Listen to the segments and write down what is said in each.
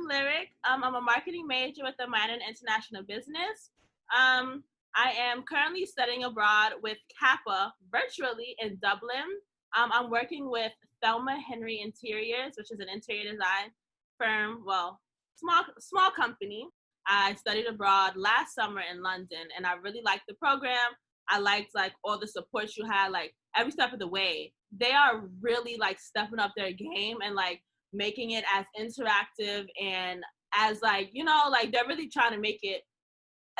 Lyric. I'm a marketing major with a minor in international business. I am currently studying abroad with CAPA virtually in Dublin. I'm working with Thelma Henry Interiors, which is an interior design firm, well, small company. I studied abroad last summer in London, and I really liked the program. I liked like all the support you had, like every step of the way. They are really like stepping up their game and like making it as interactive and as like, like they're really trying to make it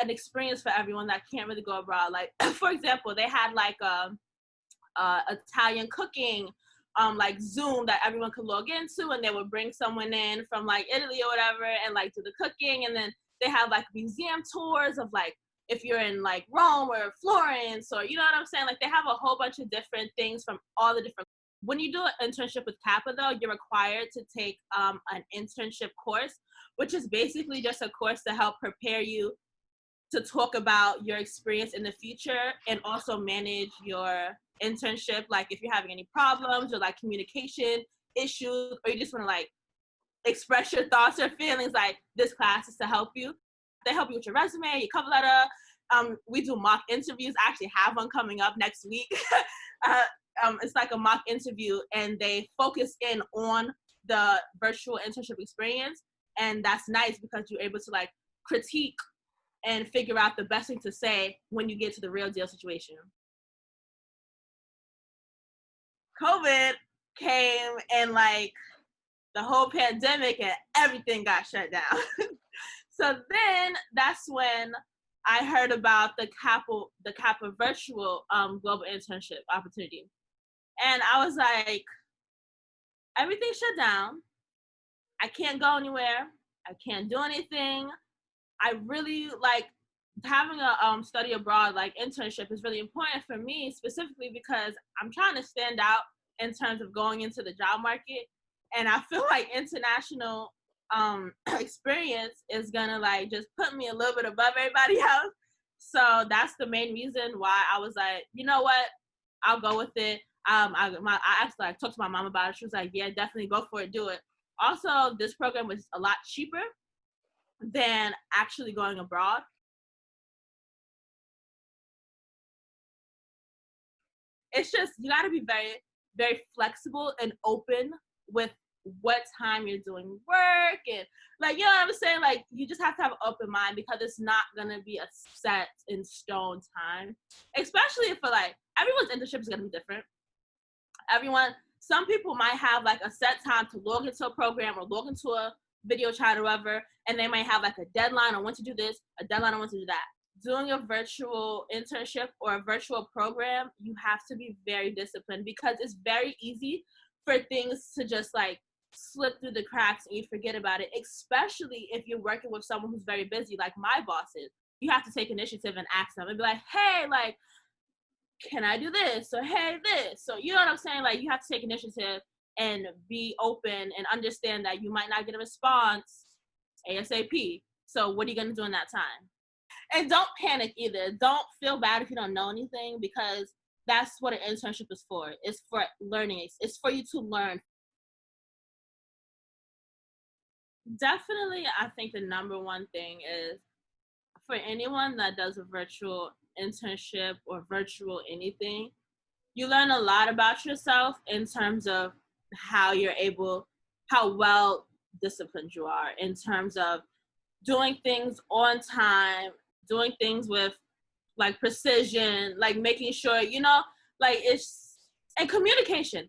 an experience for everyone that can't really go abroad. Like for example, they had like Italian cooking like Zoom that everyone could log into, and they would bring someone in from like Italy or whatever and like do the cooking. And then they have like museum tours of like if you're in like Rome or Florence, or you know what I'm saying, like they have a whole bunch of different things from all the different. When you do an internship with CAPA though, you're required to take an internship course, which is basically just a course to help prepare you to talk about your experience in the future and also manage your internship. Like if you're having any problems or like communication issues, or you just want to like express your thoughts or feelings, like this class is to help you. They help you with your resume, your cover letter. We do mock interviews. I actually have one coming up next week. It's like a mock interview, and they focus in on the virtual internship experience. And that's nice because you're able to like critique and figure out the best thing to say when you get to the real deal situation. COVID came and like the whole pandemic and everything got shut down. So then that's when I heard about the CAPA virtual global internship opportunity. And I was like, everything shut down. I can't go anywhere. I can't do anything. I really like having a study abroad like internship is really important for me, specifically because I'm trying to stand out in terms of going into the job market. And I feel like international experience is gonna like just put me a little bit above everybody else. So that's the main reason why I was like, you know what, I'll go with it. I actually like talked to my mom about it. She was like, yeah, definitely go for it, do it. Also, this program was a lot cheaper than actually going abroad. It's just, you got to be very, very flexible and open with what time you're doing work, and like, you know what I'm saying? Like, you just have to have an open mind because it's not going to be a set in stone time, especially for like, everyone's internship is going to be different. Some people might have like a set time to log into a program or log into a video chat or whatever, and they might have like a deadline on when to do this, a deadline on when to do that. Doing a virtual internship or a virtual program, you have to be very disciplined because it's very easy for things to just like slip through the cracks and you forget about it, especially if you're working with someone who's very busy, like my bosses. You have to take initiative and ask them and be like, hey, like, can I do this? Or hey, this. So you know what I'm saying? Like, you have to take initiative and be open and understand that you might not get a response ASAP. So what are you going to do in that time? And don't panic either. Don't feel bad if you don't know anything, because that's what an internship is for. It's for learning. It's for you to learn. Definitely, I think the number one thing is for anyone that does a virtual internship or virtual anything, you learn a lot about yourself in terms of how well disciplined you are, in terms of doing things on time, doing things with like precision, like making sure, like and communication.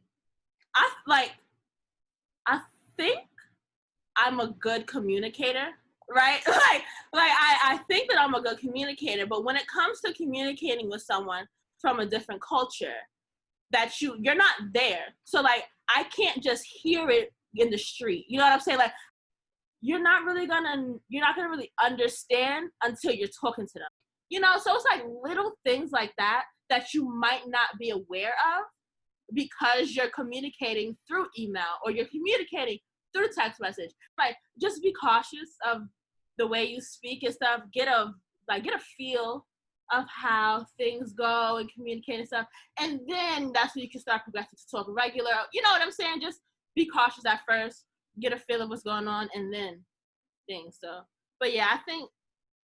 I think I'm a good communicator, right? I think that I'm a good communicator, but when it comes to communicating with someone from a different culture, that you're not there. So like, I can't just hear it in the street. You know what I'm saying? Like, you're not gonna really understand until you're talking to them. So it's like little things like that you might not be aware of because you're communicating through email or you're communicating through text message. Like, just be cautious of the way you speak and stuff. Get a feel of how things go and communicate and stuff. And then that's when you can start progressing to talk regular. You know what I'm saying? Just be cautious at first, get a feel of what's going on, and then things. So, but yeah, I think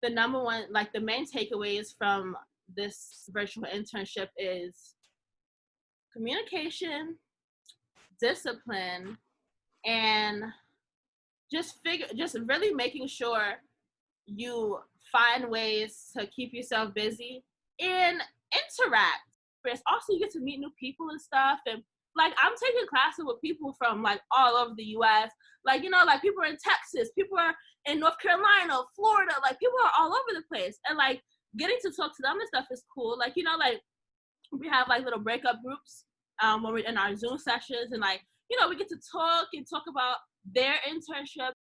the number one, like the main takeaways from this virtual internship is communication, discipline, and just really making sure you find ways to keep yourself busy and interact. Also, you get to meet new people and stuff. And like, I'm taking classes with people from like all over the US. Like, you know, like people are in Texas, people are in North Carolina, Florida, like people are all over the place. And like getting to talk to them and stuff is cool. Like, you know, like we have like little breakup groups when we're in our Zoom sessions, and like, you know, we get to talk and talk about their internship.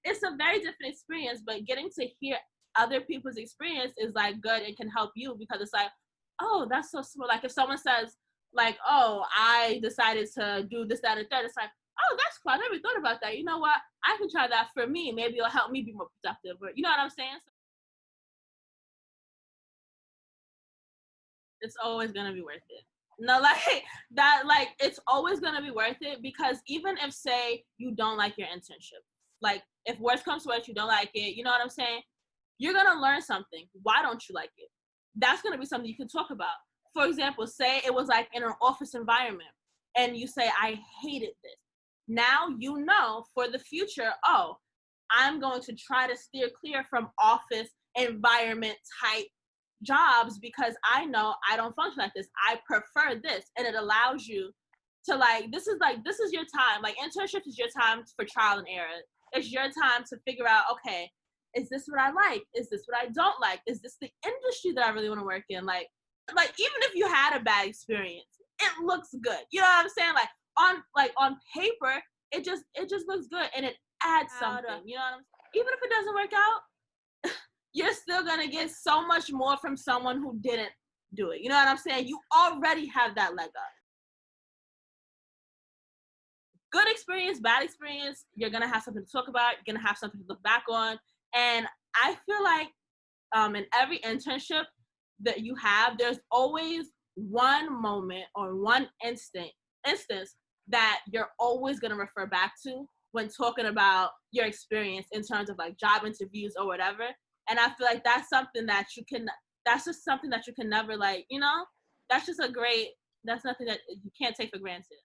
It's a very different experience, but getting to hear other people's experience is like good and can help you, because it's like, oh, that's so smart. Like if someone says like, oh, I decided to do this, that, and third, it's like, oh, that's cool. I never thought about that. You know what? I can try that for me. Maybe it'll help me be more productive. Or, you know what I'm saying? So it's always gonna be worth it. No, like that, like it's always gonna be worth it, because even if say you don't like your internship, like if worst comes to worst, you don't like it, you know what I'm saying? You're gonna learn something. Why don't you like it? That's gonna be something you can talk about. For example, say it was like in an office environment and you say, I hated this. Now you know for the future, oh, I'm going to try to steer clear from office environment type jobs, because I know I don't function like this. I prefer this. And it allows you to this is your time. Like internship is your time for trial and error. It's your time to figure out, okay, is this what I like? Is this what I don't like? Is this the industry that I really want to work in? Like even if you had a bad experience, it looks good. You know what I'm saying? Like on paper, it just looks good, and it adds something. You know what I'm saying? Even if it doesn't work out, you're still gonna get so much more from someone who didn't do it. You know what I'm saying? You already have that leg up. Good experience, bad experience, you're gonna have something to talk about. You're gonna have something to look back on. And I feel like in every internship that you have, there's always one moment or one instance that you're always gonna refer back to when talking about your experience in terms of like job interviews or whatever. And I feel like that's something that that's just something that you can never, like, you know, that's just that's nothing that you can't take for granted.